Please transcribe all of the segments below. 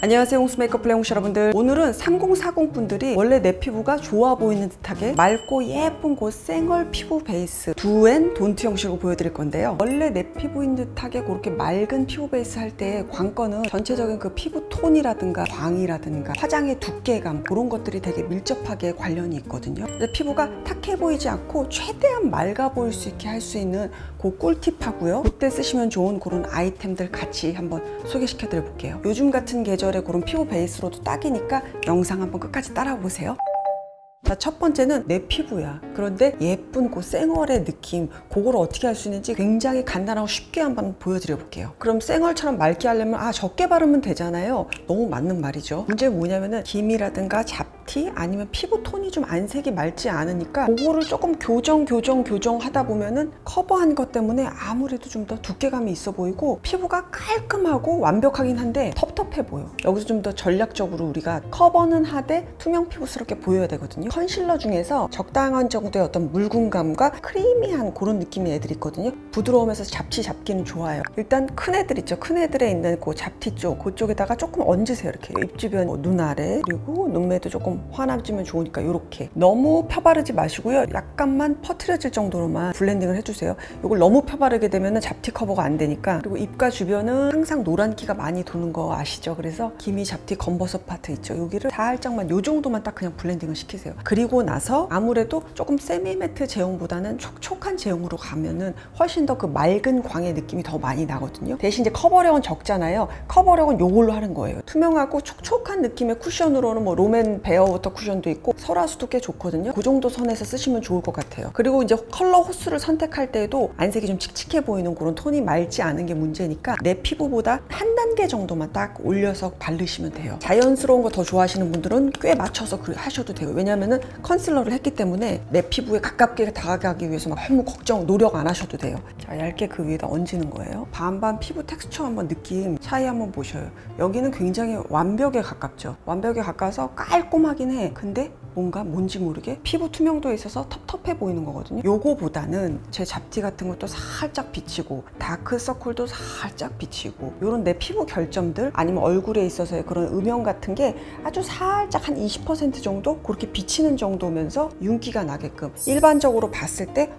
안녕하세요, 홍수 메이크업 플레이 홍시 여러분들. 오늘은 3040 분들이 원래 내 피부가 좋아 보이는 듯하게 맑고 예쁜 그 쌩얼 피부 베이스 두앤 돈트 형식으로 보여드릴 건데요. 원래 내 피부인 듯하게 그렇게 맑은 피부 베이스 할 때 관건은 전체적인 그 피부 톤이라든가 광이라든가 화장의 두께감, 그런 것들이 되게 밀접하게 관련이 있거든요. 근데 피부가 탁해 보이지 않고 최대한 맑아 보일 수 있게 할 수 있는 그 꿀팁 하고요, 그때 쓰시면 좋은 그런 아이템들 같이 한번 소개시켜 드려 볼게요. 요즘 같은 계절에 그런 피부 베이스로도 딱이니까 영상 한번 끝까지 따라와 보세요. 자, 첫 번째는 내 피부야. 그런데 예쁜 그 쌩얼의 느낌, 그걸 어떻게 할 수 있는지 굉장히 간단하고 쉽게 한번 보여드려 볼게요. 그럼 쌩얼처럼 맑게 하려면 적게 바르면 되잖아요. 너무 맞는 말이죠. 문제는 뭐냐면은 기미라든가 잡티 아니면 피부 톤이 좀 안색이 맑지 않으니까 그거를 조금 교정 하다 보면은 커버한 것 때문에 아무래도 좀 더 두께감이 있어 보이고 피부가 깔끔하고 완벽하긴 한데 텁텁해 보여. 여기서 좀 더 전략적으로 우리가 커버는 하되 투명 피부스럽게 보여야 되거든요. 컨실러 중에서 적당한 정도의 어떤 묽은감과 크리미한 그런 느낌의 애들이 있거든요. 부드러우면서 잡기는 좋아요. 일단 큰 애들 있죠. 큰 애들에 있는 그 잡티 쪽, 그쪽에다가 조금 얹으세요. 이렇게 입 주변, 눈 아래, 그리고 눈매도 조금 환해지면 좋으니까 이렇게. 너무 펴바르지 마시고요. 약간만 퍼트려질 정도로만 블렌딩을 해주세요. 이걸 너무 펴바르게 되면 잡티 커버가 안 되니까. 그리고 입가 주변은 항상 노란기가 많이 도는 거 아시죠? 그래서 기미, 잡티, 검버섯 파트 있죠. 여기를 살짝만 요 정도만 딱 그냥 블렌딩을 시키세요. 그리고 나서 아무래도 조금 세미매트 제형보다는 촉촉한 제형으로 가면은 훨씬 더 그 맑은 광의 느낌이 더 많이 나거든요. 대신 이제 커버력은 적잖아요. 커버력은 요걸로 하는 거예요. 투명하고 촉촉한 느낌의 쿠션으로는 뭐 롬앤 베어워터 쿠션도 있고 설화수도 꽤 좋거든요. 그 정도 선에서 쓰시면 좋을 것 같아요. 그리고 이제 컬러 호스를 선택할 때에도 안색이 좀 칙칙해 보이는 그런 톤이 맑지 않은 게 문제니까 내 피부보다 한 단계 정도만 딱 올려서 바르시면 돼요. 자연스러운 거 더 좋아하시는 분들은 꽤 맞춰서 하셔도 돼요. 왜냐면은 컨실러를 했기 때문에 내 피부에 가깝게 다가가기 위해서 막 너무 노력 안 하셔도 돼요. 자, 얇게 그 위에다 얹는 거예요. 반반 피부 텍스처 한번 느낌 차이 한번 보셔요. 여기는 굉장히 완벽에 가깝죠. 완벽에 가까워서 깔끔하긴 해. 근데 뭔지 모르게 피부 투명도에 있어서 텁텁해 보이는 거거든요. 요거보다는 제 잡티 같은 것도 살짝 비치고 다크서클도 살짝 비치고 요런 내 피부 결점들 아니면 얼굴에 있어서의 그런 음영 같은 게 아주 살짝 한 20% 정도 그렇게 비치는 정도면서 윤기가 나게끔 일반적으로 봤을 때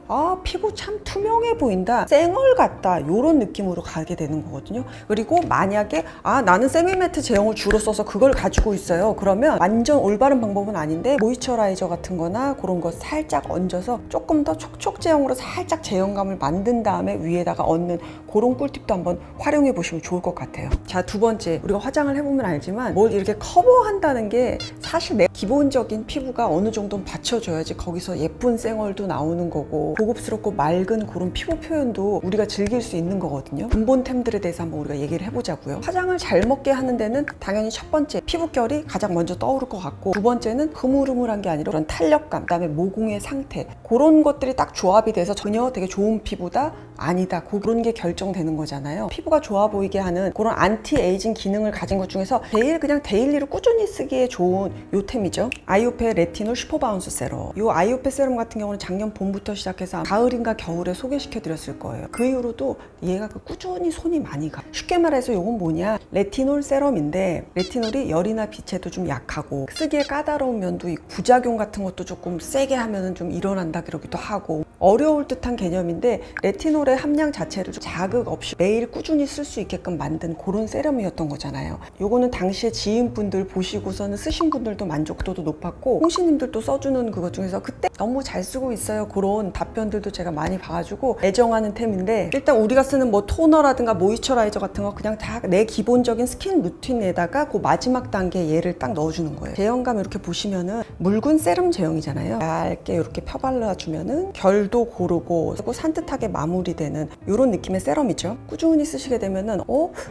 피부 참 투명해 보인다, 쌩얼 같다, 요런 느낌으로 가게 되는 거거든요. 그리고 만약에 나는 세미매트 제형을 주로 써서 그걸 가지고 있어요. 그러면 완전 올바른 방법은 아닌데 모이스처라이저 같은 거나 그런 거 살짝 얹어서 조금 더 촉촉 제형으로 살짝 제형감을 만든 다음에 위에다가 얹는 그런 꿀팁도 한번 활용해 보시면 좋을 것 같아요. 자, 두 번째, 우리가 화장을 해보면 알지만 뭘 이렇게 커버한다는 게 사실 내 기본적인 피부가 어느 정도는 받쳐줘야지 거기서 예쁜 쌩얼도 나오는 거고 고급스럽고 맑은 그런 피부 표현도 우리가 즐길 수 있는 거거든요. 근본템들에 대해서 한번 우리가 얘기를 해보자고요. 화장을 잘 먹게 하는 데는 당연히 첫 번째 피부결이 가장 먼저 떠오를 것 같고, 두 번째는 흐물흐물한 게 아니라 그런 탄력감, 그다음에 모공의 상태, 그런 것들이 딱 조합이 돼서 전혀 되게 좋은 피부다 아니다, 그런 게 결정되는 거잖아요. 피부가 좋아 보이게 하는 그런 안티에이징 기능을 가진 것 중에서 제일 그냥 데일리로 꾸준히 쓰기에 좋은 요템이죠. 아이오페 레티놀 슈퍼바운스 세럼. 이 아이오페 세럼 같은 경우는 작년 봄부터 시작해서 가을인가 겨울에 소개시켜 드렸을 거예요. 그 이후로도 얘가 꾸준히 손이 많이 가. 쉽게 말해서 이건 뭐냐, 레티놀 세럼인데 레티놀이 열이나 빛에도 좀 약하고 쓰기에 까다로운 면도 있고 부작용 같은 것도 조금 세게 하면은 좀 일어난다 그러기도 하고 어려울 듯한 개념인데, 레티놀의 함량 자체를 좀 자극 없이 매일 꾸준히 쓸 수 있게끔 만든 그런 세럼이었던 거잖아요. 요거는 당시에 지인분들 보시고서는 쓰신 분들도 만족도도 높았고 홍시님들도 써주는 그것 중에서 그때 너무 잘 쓰고 있어요, 그런 답변들도 제가 많이 봐가지고 애정하는 템인데, 일단 우리가 쓰는 뭐 토너라든가 모이스처라이저 같은 거 그냥 다 내 기본적인 스킨 루틴에다가 그 마지막 단계 얘를 딱 넣어주는 거예요. 제형감 이렇게 보시면은 묽은 세럼 제형이잖아요. 얇게 이렇게 펴발라주면은 결도 고르고 그리고 산뜻하게 마무리되는 이런 느낌의 세럼이죠. 꾸준히 쓰시게 되면은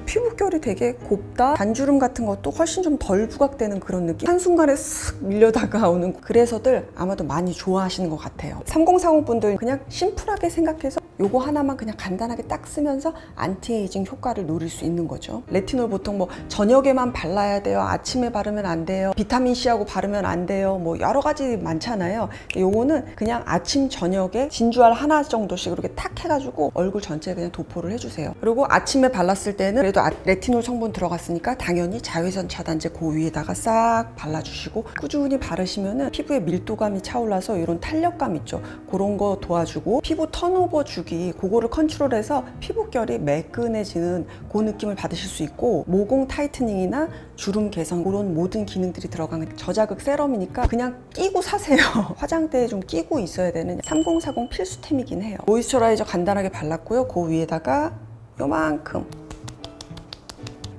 피부결이 되게 곱다, 단주름 같은 것도 훨씬 좀 덜 부각되는 그런 느낌, 한순간에 쓱 밀려 다가오는, 그래서들 아마도 많이 좋아하시는 것 같아요. 3040 분들 그냥 심플하게 생각해서 요거 하나만 그냥 간단하게 딱 쓰면서 안티에이징 효과를 누릴 수 있는 거죠. 레티놀 보통 뭐 저녁에만 발라야 돼요, 아침에 바르면 안 돼요, 비타민C하고 바르면 안 돼요, 뭐 여러 가지 많잖아요. 요거는 그냥 아침 저녁에 진주알 하나 정도씩 이렇게 탁 해가지고 얼굴 전체에 그냥 도포를 해주세요. 그리고 아침에 발랐을 때는 그래도 레티놀 성분 들어갔으니까 당연히 자외선 차단제 그 위에다가 싹 발라주시고 꾸준히 바르시면은 피부에 밀도감이 차올라서 이런 탄력감 있죠, 그런 거 도와주고 피부 턴오버 주기 그거를 컨트롤해서 피부결이 매끈해지는 그 느낌을 받으실 수 있고, 모공 타이트닝이나 주름 개선 그런 모든 기능들이 들어간 저자극 세럼이니까 그냥 끼고 사세요. 화장대에 좀 끼고 있어야 되는 3040 필수템이긴 해요. 모이스처라이저 간단하게 발랐고요. 그 위에다가 요만큼,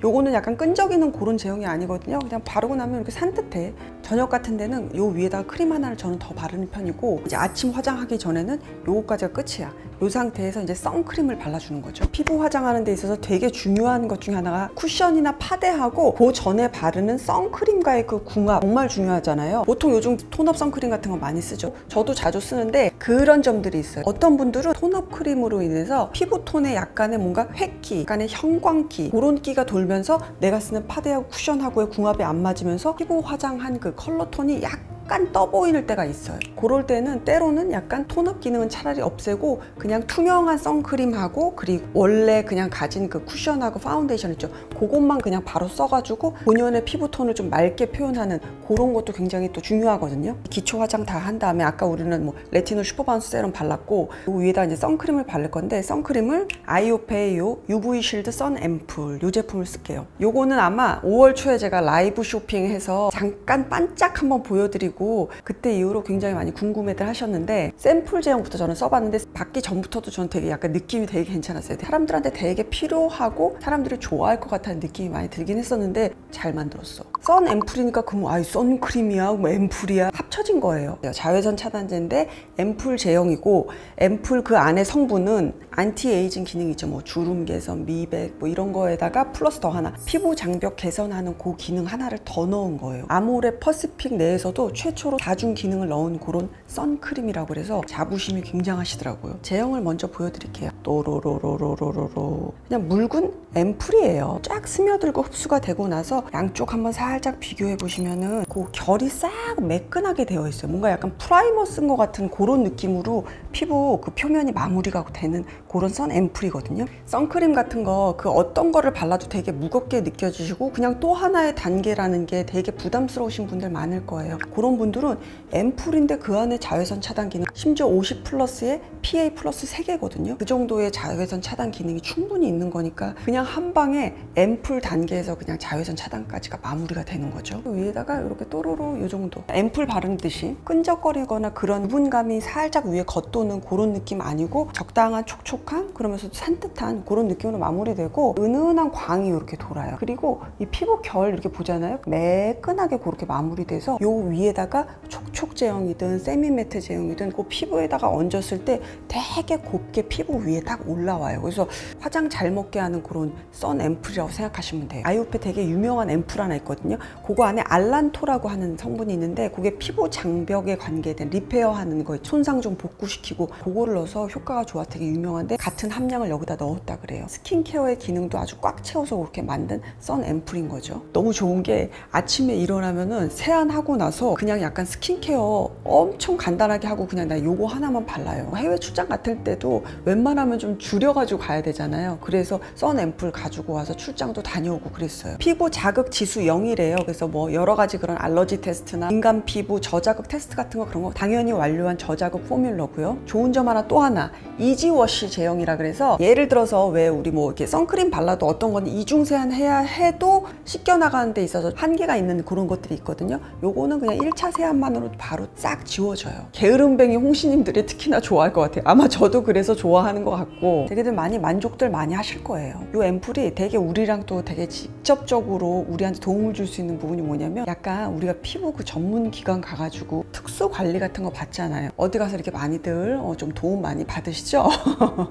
요거는 약간 끈적이는 그런 제형이 아니거든요. 그냥 바르고 나면 이렇게 산뜻해. 저녁 같은 데는 요 위에다가 크림 하나를 저는 더 바르는 편이고, 이제 아침 화장하기 전에는 요거까지가 끝이야. 이 상태에서 이제 선크림을 발라주는 거죠. 피부 화장하는 데 있어서 되게 중요한 것 중에 하나가 쿠션이나 파데하고 그 전에 바르는 선크림과의 그 궁합 정말 중요하잖아요. 보통 요즘 톤업 선크림 같은 거 많이 쓰죠. 저도 자주 쓰는데 그런 점들이 있어요. 어떤 분들은 톤업 크림으로 인해서 피부톤에 약간의 뭔가 획기, 약간의 형광기 그런 기가 돌면서 내가 쓰는 파데하고 쿠션하고의 궁합이 안 맞으면서 피부 화장한 그 컬러 톤이 약간 떠 보이는 때가 있어요. 그럴 때는 때로는 약간 톤업 기능은 차라리 없애고 그냥 투명한 선크림하고 그리고 원래 그냥 가진 그 쿠션하고 파운데이션 있죠, 그것만 그냥 바로 써가지고 본연의 피부톤을 좀 맑게 표현하는 그런 것도 굉장히 또 중요하거든요. 기초 화장 다 한 다음에 아까 우리는 뭐 레티놀 슈퍼바운스 세럼 발랐고 그 위에다 이제 선크림을 바를 건데, 선크림을 아이오페의 요 UV 실드 선 앰플 요 제품을 쓸게요. 요거는 아마 5월 초에 제가 라이브 쇼핑해서 잠깐 반짝 한번 보여드리고 그때 이후로 굉장히 많이 궁금해들 하셨는데, 샘플 제형부터 저는 써봤는데 받기 전부터도 저는 되게 약간 느낌이 되게 괜찮았어요. 사람들한테 되게 필요하고 사람들이 좋아할 것 같다는 느낌이 많이 들긴 했었는데 잘 만들었어. 선 앰플이니까 그럼 아이 선크림이야 뭐 앰플이야 합쳐진 거예요. 자외선 차단제인데 앰플 제형이고, 앰플 그 안에 성분은 안티에이징 기능이 있죠. 뭐 주름 개선, 미백 뭐 이런 거에다가 플러스 더 하나 피부 장벽 개선하는 그 기능 하나를 더 넣은 거예요. 아모레 퍼시픽 내에서도 최초로 다중 기능을 넣은 그런 선크림이라고 그래서 자부심이 굉장하시더라고요. 제형을 먼저 보여드릴게요. 또로로로로로로 그냥 묽은 앰플이에요. 쫙 스며들고 흡수가 되고 나서 양쪽 한번 살짝 비교해 보시면은 그 결이 싹 매끈하게 되어 있어요. 뭔가 약간 프라이머 쓴 것 같은 그런 느낌으로 피부 그 표면이 마무리가 되는 그런 선 앰플이거든요. 선크림 같은 거 그 어떤 거를 발라도 되게 무겁게 느껴지시고 그냥 또 하나의 단계라는 게 되게 부담스러우신 분들 많을 거예요. 그런 분들은 앰플인데 그 안에 자외선 차단 기능, 심지어 50 플러스에 PA 플러스 3개거든요. 그 정도의 자외선 차단 기능이 충분히 있는 거니까 그냥 한 방에 앰플 단계에서 그냥 자외선 차단까지가 마무리가 되는 거죠. 위에다가 이렇게 또로로 이 정도 앰플 바른 듯이 끈적거리거나 그런 부분감이 살짝 위에 겉도는 그런 느낌 아니고 적당한 촉촉함, 그러면서도 산뜻한 그런 느낌으로 마무리되고 은은한 광이 이렇게 돌아요. 그리고 이 피부 결 이렇게 보잖아요. 매끈하게 그렇게 마무리돼서 요 위에다가 촉촉 제형이든 세미매트 제형이든 그 피부에다가 얹었을 때 되게 곱게 피부 위에 딱 올라와요. 그래서 화장 잘 먹게 하는 그런 선 앰플이라고 생각하시면 돼요. 아이오페 되게 유명한 앰플 하나 있거든요. 그거 안에 알란토라고 하는 성분이 있는데 그게 피부 장벽에 관계된 리페어하는 거, 손상 좀 복구시키고 그거를 넣어서 효과가 좋아 되게 유명한데 같은 함량을 여기다 넣었다 그래요. 스킨케어의 기능도 아주 꽉 채워서 그렇게 만든 선 앰플인 거죠. 너무 좋은 게 아침에 일어나면은 세안하고 나서 그냥 약간 스킨케어 엄청 간단하게 하고 그냥 나 요거 하나만 발라요. 해외 출장 같을 때도 웬만하면 좀 줄여가지고 가야 되잖아요. 그래서 선 앰플 가지고 와서 출장도 다녀오고 그랬어요. 피부 자극 지수 0이래요. 그래서 뭐 여러 가지 그런 알러지 테스트나 민감 피부 저자극 테스트 같은 거 그런 거 당연히 완료한 저자극 포뮬러고요. 좋은 점 하나 또 하나, 이지워시 제형이라 그래서 예를 들어서 왜 우리 뭐 이렇게 선크림 발라도 어떤 건 이중 세안 해야 해도 씻겨 나가는 데 있어서 한계가 있는 그런 것들이 있거든요. 요거는 그냥 1차 세안만으로 바로 싹 지워져요. 게으름뱅이 홍시님들이 특히나 좋아할 것 같아요. 아마 저도 그래서 좋아하는 것 같고 되게들 많이 만족들 많이 하실 거예요. 요 앰플이 되게 우리랑 또 되게 직접적으로 우리한테 도움을 줄 수 있는 부분이 뭐냐면 약간 우리가 피부 그 전문 기관 가가지고 특수 관리 같은 거 받잖아요. 어디 가서 이렇게 많이들 좀 도움 많이 받으시죠?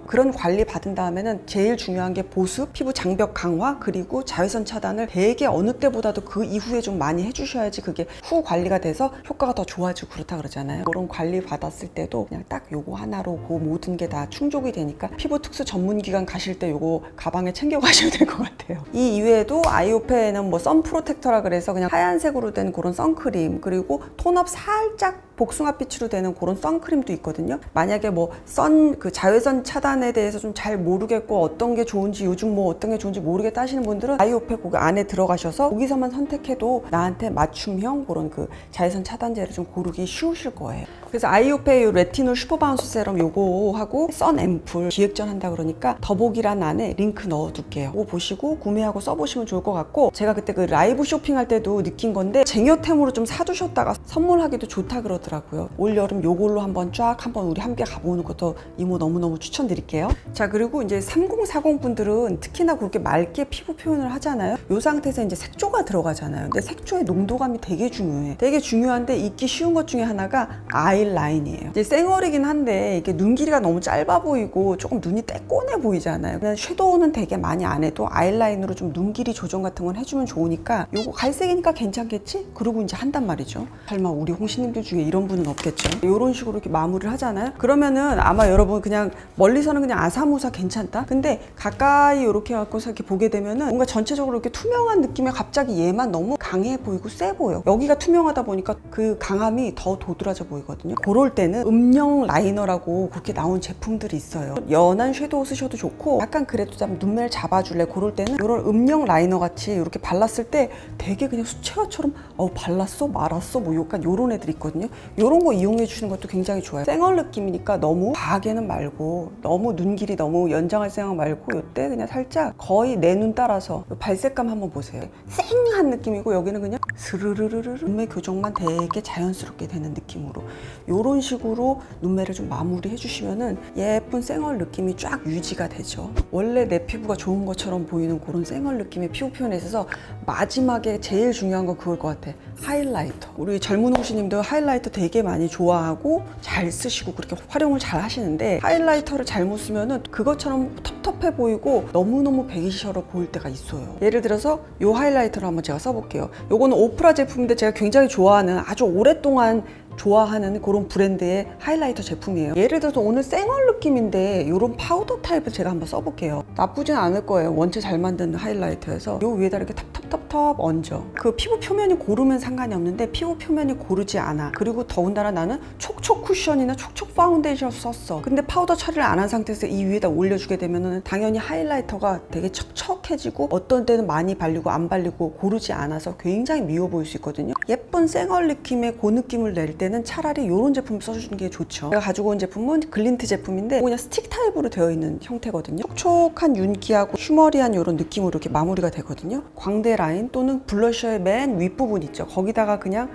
그런 관리 받은 다음에는 제일 중요한 게 보습, 피부 장벽 강화, 그리고 자외선 차단을 되게 어느 때보다도 그 이후에 좀 많이 해주셔야지 그게 후 관리가 돼서 효과가 더 좋아지고 그렇다 그러잖아요. 그런 관리 받았을 때도 그냥 딱 요거 하나로 그 모든 게 다 충족이 되니까 피부 특수 전문 기관 가실 때 요거 가방에 챙겨 가셔야 될 것 같아요. 이 이외에도 아이오페에는 뭐 선 프로텍터라 그래서 그냥 하얀색으로 된 그런 선크림, 그리고 톤업 살짝 복숭아빛으로 되는 그런 선크림도 있거든요. 만약에 뭐 그 자외선 차단에 대해서 좀 잘 모르겠고 어떤 게 좋은지, 요즘 뭐 어떤 게 좋은지 모르겠다 하시는 분들은 아이오페 거기 안에 들어가셔서 거기서만 선택해도 나한테 맞춤형 그런 그 자외선 차단제를 좀 고르기 쉬우실 거예요. 그래서 아이오페 요 레티놀 슈퍼바운스 세럼 요거 하고 선 앰플 기획전 한다 그러니까 더보기란 안에 링크 넣어둘게요. 그거 보시고 구매하고 써보시면 좋을 것 같고, 제가 그때 그 라이브 쇼핑할 때도 느낀 건데 쟁여템으로 좀 사두셨다가 선물하기도 좋다 그러더라고요. 올 여름 요걸로 한번 우리 함께 가보는 것도 이모 너무너무 추천드릴게요. 자, 그리고 이제 3040 분들은 특히나 그렇게 맑게 피부 표현을 하잖아요. 요 상태에서 이제 색조가 들어가잖아요. 근데 색조의 농도감이 되게 중요해. 되게 중요한데 잊기 쉬운 것 중에 하나가 아이라인이에요. 이제 쌩얼이긴 한데 이게 눈 길이가 너무 짧아 보이고 조금 눈이 떼꼬내 보이잖아요. 그냥 섀도우는 되게 많이 안 해도 아이라인으로 좀 눈 길이 조정 같은 건 해주면 좋으니까 요거 갈색이니까 괜찮겠지? 그러고 이제 한단 말이죠. 설마 우리 홍시님들 중에 이런 분은 없겠죠? 이런 식으로 이렇게 마무리를 하잖아요. 그러면은 아마 여러분 그냥 멀리서는 그냥 아사무사 괜찮다? 근데 가까이 이렇게 갖고서 이렇게 보게 되면은 뭔가 전체적으로 이렇게 투명한 느낌에 갑자기 얘만 너무 강해 보이고 세 보여. 여기가 투명하다 보니까 그 강함이 더 도드라져 보이거든요. 그럴 때는 음영 라이너라고 그렇게 나온 제품들이 있어요. 연한 섀도우 쓰셔도 좋고, 약간 그래도 좀 눈매를 잡아줄래 그럴 때는 이런 음영 라이너 같이 이렇게 발랐을 때 되게 그냥 수채화처럼 발랐어? 말았어? 뭐 약간 요런 애들 있거든요. 요런 거 이용해 주시는 것도 굉장히 좋아요. 쌩얼 느낌이니까 너무 과하게는 말고, 너무 눈 길이 너무 연장할 생각 말고, 요때 그냥 살짝 거의 내 눈 따라서 발색감 한번 보세요. 쌩한 느낌이고 여기는 그냥 스르르르르 눈매 교정만 되게 자연스럽게 되는 느낌으로 요런 식으로 눈매를 좀 마무리해 주시면은 예쁜 쌩얼 느낌이 쫙 유지가 되죠. 원래 내 피부가 좋은 것처럼 보이는 그런 쌩얼 느낌의 피부 표현에 있어서 마지막에 제일 중요한 건 그걸 것 같아. 하이라이터. 우리 젊은 홍시님도 하이라이터 되게 많이 좋아하고 잘 쓰시고 그렇게 활용을 잘 하시는데, 하이라이터를 잘못 쓰면은 그것처럼 텁텁해 보이고 너무너무 배기셔러 보일 때가 있어요. 예를 들어서 요 하이라이터를 한번 제가 써볼게요. 요거는 오프라 제품인데 제가 굉장히 좋아하는, 아주 오랫동안 좋아하는 그런 브랜드의 하이라이터 제품이에요. 예를 들어서 오늘 쌩얼 느낌인데 이런 파우더 타입을 제가 한번 써볼게요. 나쁘진 않을 거예요. 원체 잘 만든 하이라이터여서 요 위에다 이렇게 탑탑탑탑 얹어. 그 피부 표면이 고르면 상관이 없는데 피부 표면이 고르지 않아. 그리고 더군다나 나는 촉촉 쿠션이나 촉촉 파운데이션을 썼어. 근데 파우더 처리를 안 한 상태에서 이 위에다 올려주게 되면은 당연히 하이라이터가 되게 척척해지고 어떤 때는 많이 발리고 안 발리고 고르지 않아서 굉장히 미워 보일 수 있거든요. 예쁜 쌩얼 느낌의 그 느낌을 낼 때는 차라리 이런 제품 써주는 게 좋죠. 제가 가지고 온 제품은 글린트 제품인데 그냥 스틱 타입으로 되어 있는 형태거든요. 촉촉한 윤기하고 휴머리한 이런 느낌으로 이렇게 마무리가 되거든요. 광대 라인 또는 블러셔의 맨 윗부분 있죠. 거기다가 그냥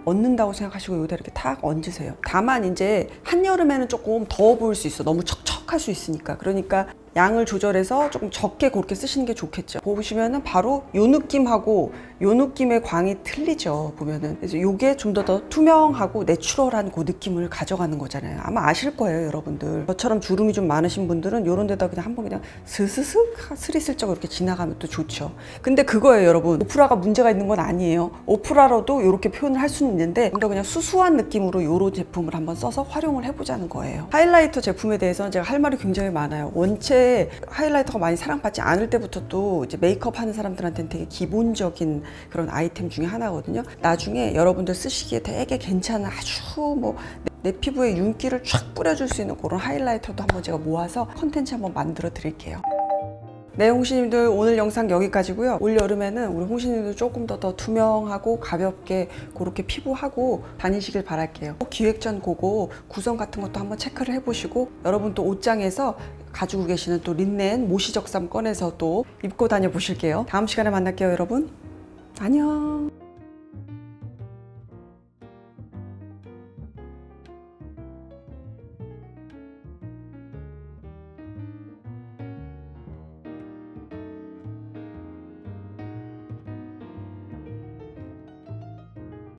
얹는다고 생각하시고 여기다 이렇게 탁 얹으세요. 다만 이제 한여름에는 조금 더워 보일 수 있어. 너무 척척할 수 있으니까. 그러니까 양을 조절해서 조금 적게 그렇게 쓰시는 게 좋겠죠. 보시면은 바로 요 느낌하고 요 느낌의 광이 틀리죠. 보면은. 그래서 요게 좀 더 투명하고 내추럴한 그 느낌을 가져가는 거잖아요. 아마 아실 거예요, 여러분들. 저처럼 주름이 좀 많으신 분들은 요런 데다 그냥 한번 그냥 스스슥 스리슬쩍 이렇게 지나가면 또 좋죠. 근데 그거예요, 여러분. 오프라가 문제가 있는 건 아니에요. 오프라로도 이렇게 표현을 할 수는 있는데 좀 더 그냥 수수한 느낌으로 요런 제품을 한번 써서 활용을 해보자는 거예요. 하이라이터 제품에 대해서는 제가 할 말이 굉장히 많아요. 원체 하이라이터가 많이 사랑받지 않을 때부터 또 이제 메이크업 하는 사람들한테는 되게 기본적인 그런 아이템 중에 하나거든요. 나중에 여러분들 쓰시기에 되게 괜찮은 아주 뭐 내 피부에 윤기를 쫙 뿌려줄 수 있는 그런 하이라이터도 한번 제가 모아서 컨텐츠 한번 만들어 드릴게요. 네, 홍시님들 오늘 영상 여기까지고요. 올 여름에는 우리 홍시님들 조금 더 투명하고 가볍게 그렇게 피부하고 다니시길 바랄게요. 기획전 그거 구성 같은 것도 한번 체크를 해보시고, 여러분 또 옷장에서 가지고 계시는 또 린넨 모시적삼 꺼내서 또 입고 다녀 보실게요. 다음 시간에 만날게요, 여러분. 안녕.